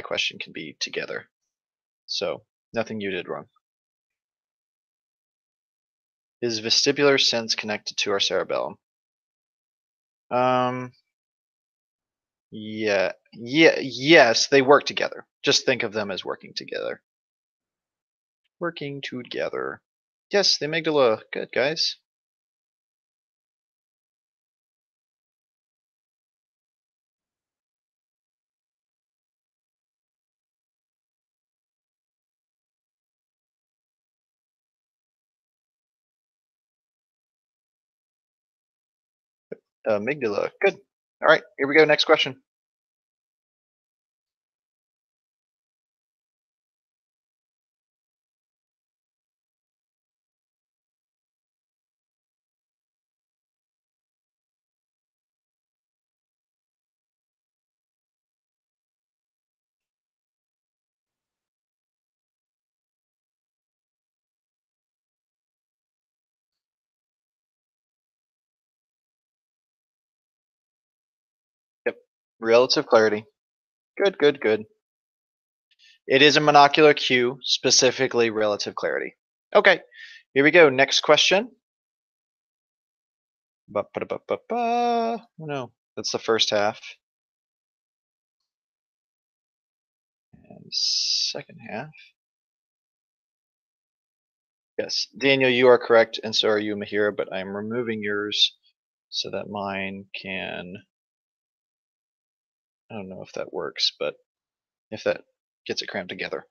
Speaker 1: question can be together. So nothing you did wrong. Is vestibular sense connected to our cerebellum? Um, yes, they work together. Just think of them as working together. Working together. Yes, the amygdala. Good, guys. Amygdala. Good. All right, here we go. Next question. Yep. Relative clarity. Good, good, good. It is a monocular cue, specifically relative clarity. Okay, here we go. Next question. No, that's the first half. And second half. Yes, Daniel, you are correct, and so are you, Mahira, but I'm removing yours so that mine can. I don't know if that works, but if that gets it crammed together.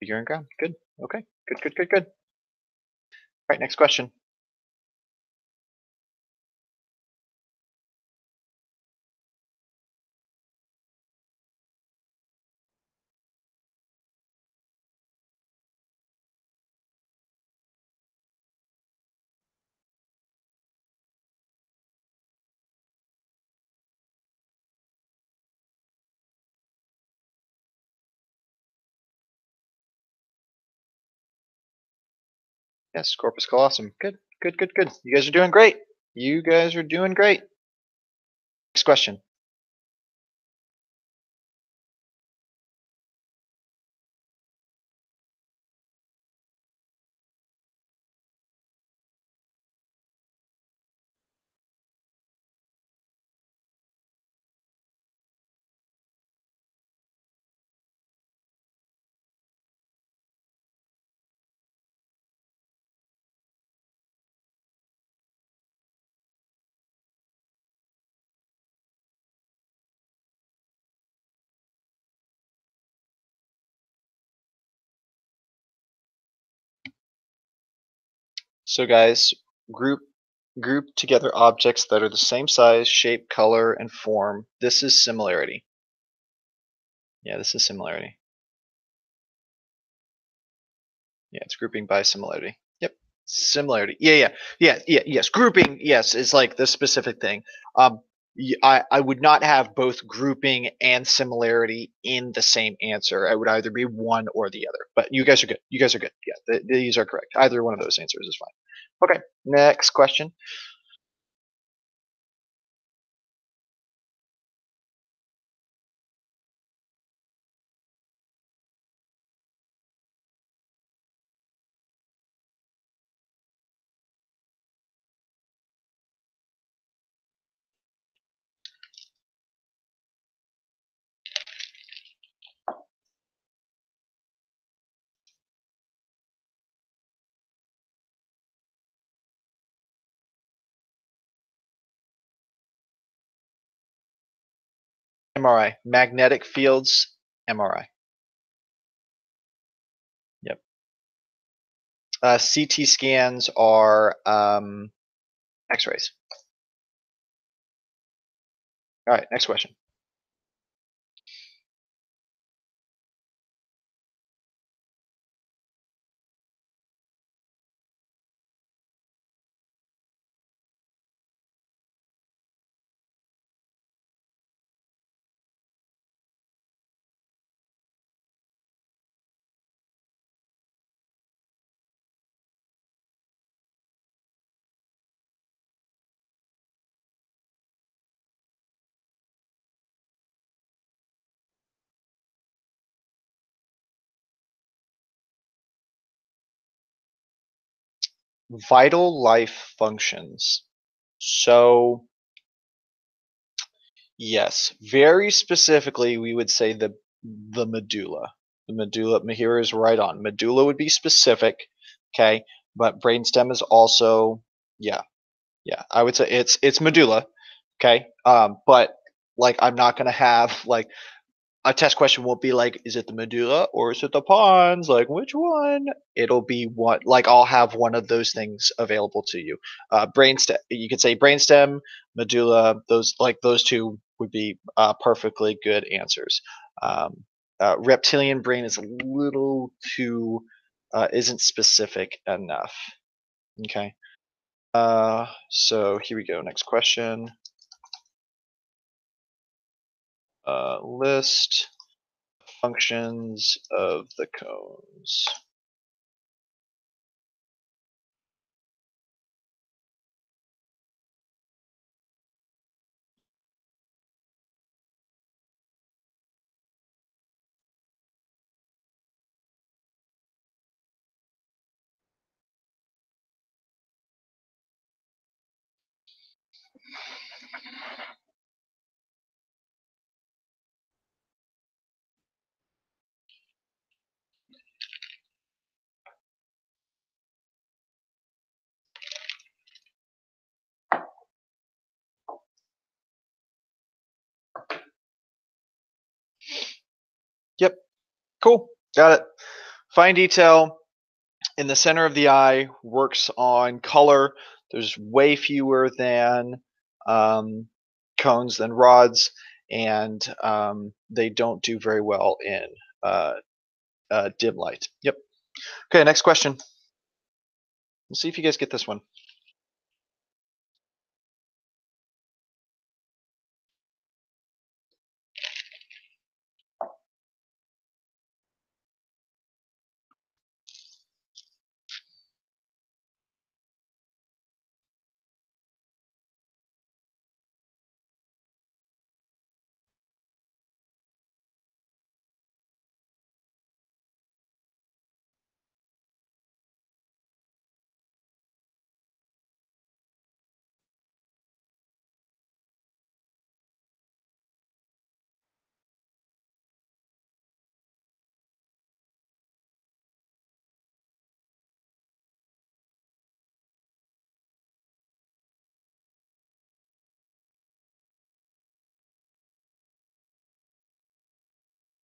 Speaker 1: Figuring ground. Good. Okay. Good, good, good, good. All right, next question. Yes, corpus callosum. Good, good, good, good. You guys are doing great. You guys are doing great. Next question. So guys, group group together objects that are the same size, shape, color, and form. This is similarity. Yeah, this is similarity. Yeah, it's grouping by similarity. Yep. Similarity. Yes. Grouping, yes, is like the specific thing. I would not have both grouping and similarity in the same answer. I would either be one or the other. But you guys are good. You guys are good. Yeah, these are correct. Either one of those answers is fine. Okay, next question. MRI. Magnetic fields, MRI. Yep. CT scans are X-rays. All right, next question. Vital life functions. So, yes, very specifically, we would say the medulla. The medulla here is right on. Medulla would be specific, okay, but brainstem is also, yeah, yeah. I would say it's medulla, okay. But like I'm not gonna have like a test question won't be like, is it the medulla or is it the pons? Like, which one? It'll be what, like, I'll have one of those things available to you. Brainstem, you could say brainstem, medulla, those two would be perfectly good answers. Reptilian brain is a little too, isn't specific enough. Okay. So here we go. Next question. List functions of the cones. Yep. Cool. Got it. Fine detail in the center of the eye works on color. There's way fewer than um, cones than rods, and they don't do very well in uh, dim light. Yep. Okay, next question. Let's see if you guys get this one.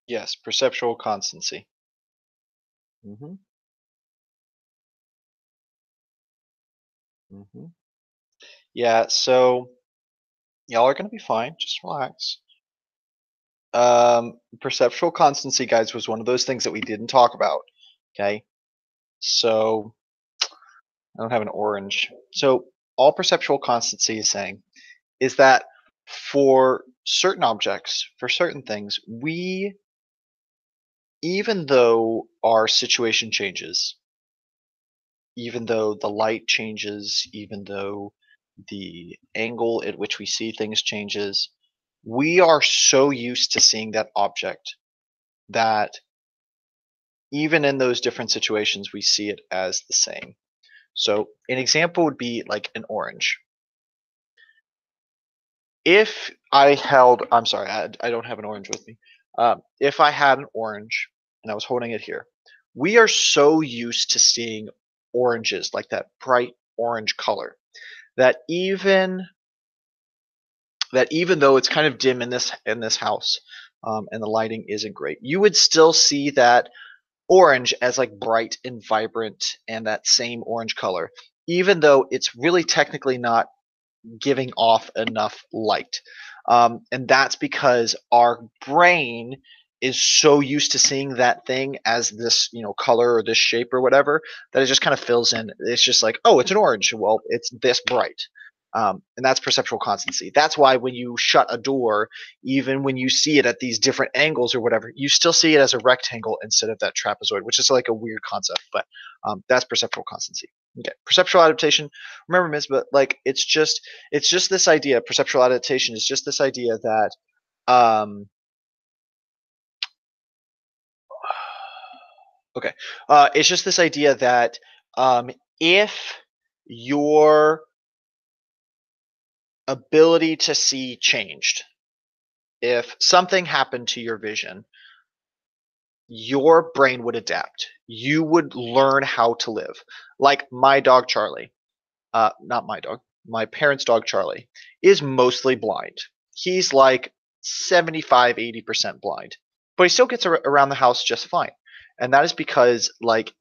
Speaker 1: Yes, perceptual constancy. hmm hmm Yeah, so y'all are gonna be fine. Just relax. Perceptual constancy, guys, was one of those things that we didn't talk about. Okay, so I don't have an orange. So all perceptual constancy is saying is that for certain objects, for certain things, we, even though our situation changes, even though the light changes, even though the angle at which we see things changes, we are so used to seeing that object that even in those different situations, we see it as the same. So, an example would be like an orange. If I held, I'm sorry, I don't have an orange with me. If I had an orange and I was holding it here, we are so used to seeing oranges, like that bright orange color, that even though it's kind of dim in this house, and the lighting isn't great, you would still see that orange as like bright and vibrant and that same orange color, even though it's really technically not giving off enough light. And that's because our brain is so used to seeing that thing as this, color or this shape or whatever, that it just kind of fills in. It's just like, oh, it's an orange. Well, it's this bright. And that's perceptual constancy. That's why when you shut a door, even when you see it at these different angles or whatever, you still see it as a rectangle instead of that trapezoid, which is like a weird concept, but that's perceptual constancy. Okay, perceptual adaptation. Remember, Miss, but like it's just this idea. Perceptual adaptation is just this idea that um, okay, it's just this idea that if your ability to see changed, if something happened to your vision, your brain would adapt. You would learn how to live. Like my dog Charlie, not my dog, my parents' dog Charlie, is mostly blind. He's like 75, 80% blind, but he still gets around the house just fine. And that is because, like,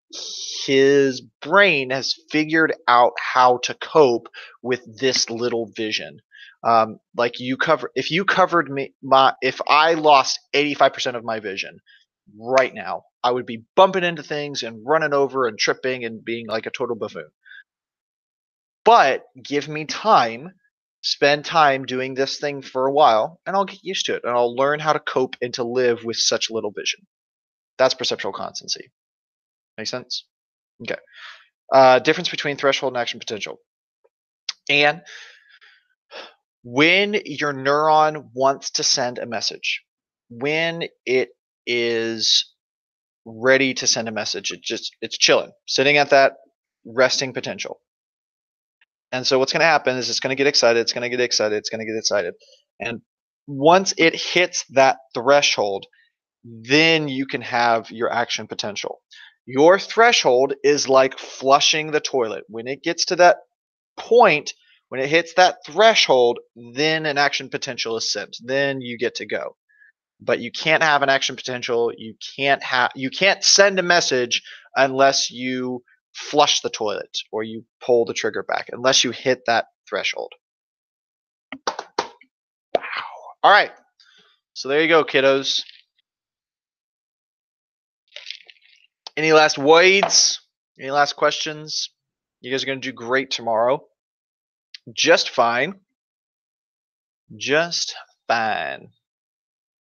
Speaker 1: his brain has figured out how to cope with this little vision. Like if you covered me, if I lost 85% of my vision right now, I would be bumping into things and running over and tripping and being like a total buffoon. But give me time, spend time doing this thing for a while, and I'll get used to it, and I'll learn how to cope and to live with such little vision. That's perceptual constancy. Make sense? Okay. Difference between threshold and action potential. And when your neuron wants to send a message, when it is ready to send a message, it's chilling, sitting at that resting potential. And so what's going to happen is it's going to get excited, it's going to get excited, it's going to get excited. And once it hits that threshold, then you can have your action potential. Your threshold is like flushing the toilet. When it gets to that point, when it hits that threshold, then an action potential is sent. Then you get to go. but you can't have an action potential. You can't send a message unless you flush the toilet or you pull the trigger back, unless you hit that threshold. All right. So there you go, kiddos. Any last words? Any last questions? You guys are going to do great tomorrow. Just fine. Just fine.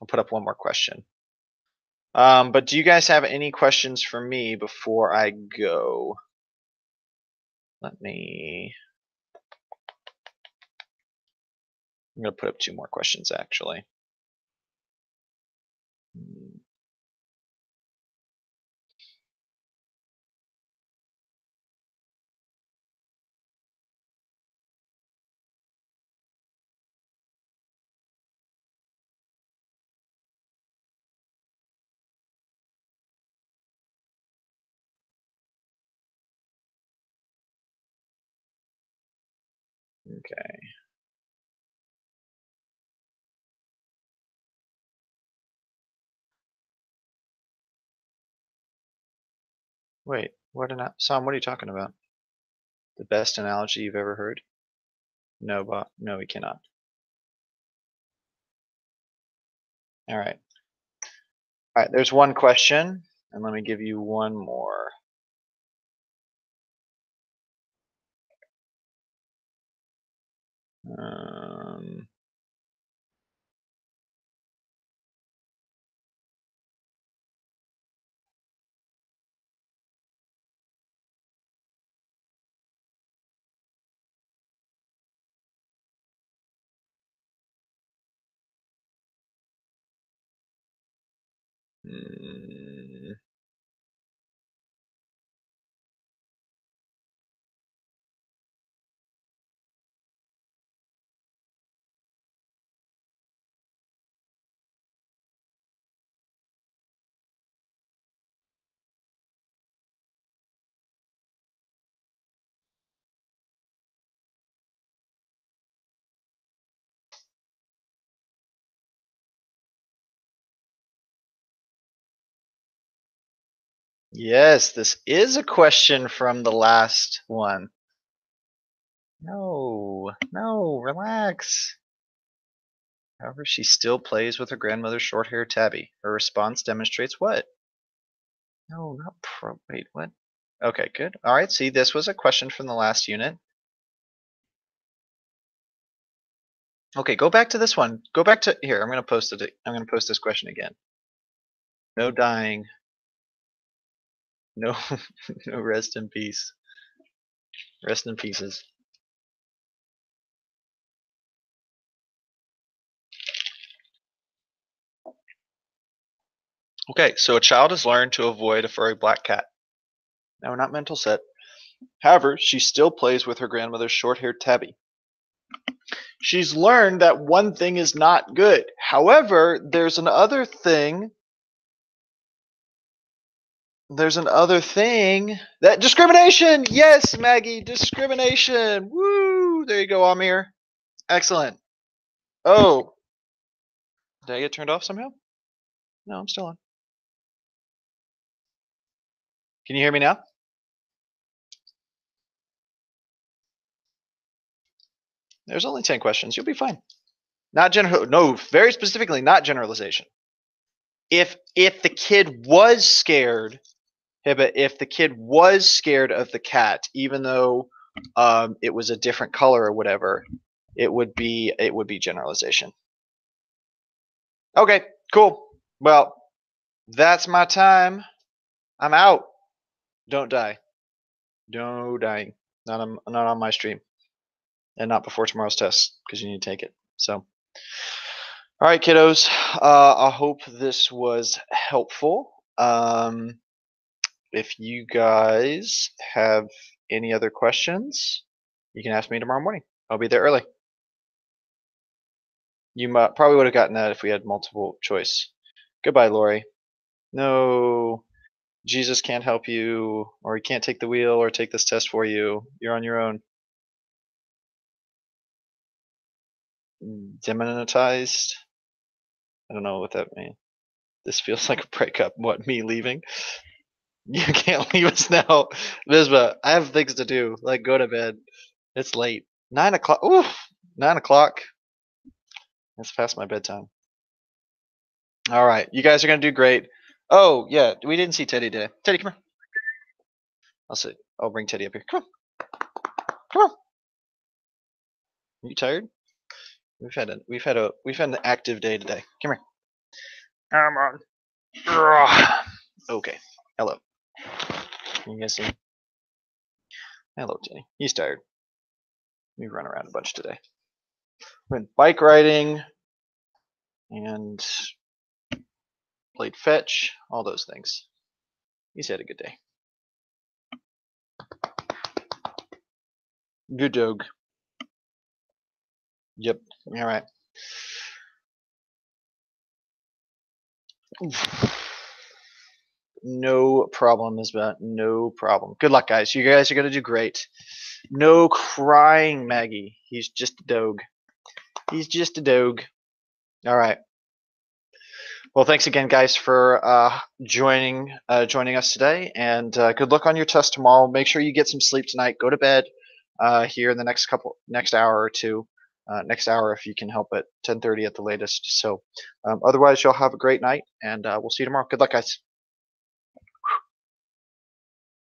Speaker 1: I'll put up one more question. But do you guys have any questions for me before I go? I'm going to put up two more questions, actually. Okay. Wait, Sam, what are you talking about? The best analogy you've ever heard? No, Bob. No, we cannot. All right. All right, there's one question, and let me give you one more. Um, mm, yes, this is a question from the last one. No, relax. However, she still plays with her grandmother's short-haired tabby. Her response demonstrates what? No, not wait, what? Okay, good. All right, see, this was a question from the last unit. Okay, go back to this one. Go back to here. I'm going to post it. I'm going to post this question again. No dying. No, no rest in peace. Rest in pieces. Okay, so a child has learned to avoid a furry black cat. Now we're not mental set. However, she still plays with her grandmother's short-haired tabby. She's learned that one thing is not good. However, there's another thing. There's another thing. That discrimination! Yes, Maggie, discrimination! Woo! There you go, Amir. Excellent. Oh. Did I get turned off somehow? No, I'm still on. Can you hear me now? There's only 10 questions. You'll be fine. Not general. No, very specifically, not generalization. If the kid was scared, if the kid was scared of the cat, even though it was a different color or whatever, it would be generalization. Okay, cool. Well, that's my time. I'm out. Don't die. No dying. Not on my stream, and not before tomorrow's test because you need to take it. So, all right, kiddos. I hope this was helpful. If you guys have any other questions, you can ask me tomorrow morning. I'll be there early. You probably would have gotten that if we had multiple choice. Goodbye, Lori. No, Jesus can't help you, or he can't take the wheel or take this test for you. You're on your own. Demonetized. I don't know what that means. This feels like a breakup. What, me leaving? You can't leave us now. Visma, I have things to do. Like, go to bed. It's late. 9 o'clock. Oof. 9 o'clock. That's past my bedtime. All right. You guys are going to do great. Oh, yeah. We didn't see Teddy today. Teddy, come here. I'll bring Teddy up here. Come on. Come on. Are you tired? We've had an active day today. Come here. Come on. Ugh. Okay. Hello. You guys see? Hello, Teddy. He's tired. We run around a bunch today. Went bike riding and played fetch, all those things. He's had a good day. Good dog. Yep. All right. No problem, Isbeth. No problem. Good luck, guys. You guys are going to do great. No crying, Maggie. He's just a dog. He's just a dog. All right. Well, thanks again, guys, for joining us today, and good luck on your test tomorrow. Make sure you get some sleep tonight. Go to bed here in the next hour or two. Next hour, if you can help it, 10:30 at the latest. So, otherwise, you'll have a great night, and we'll see you tomorrow. Good luck, guys.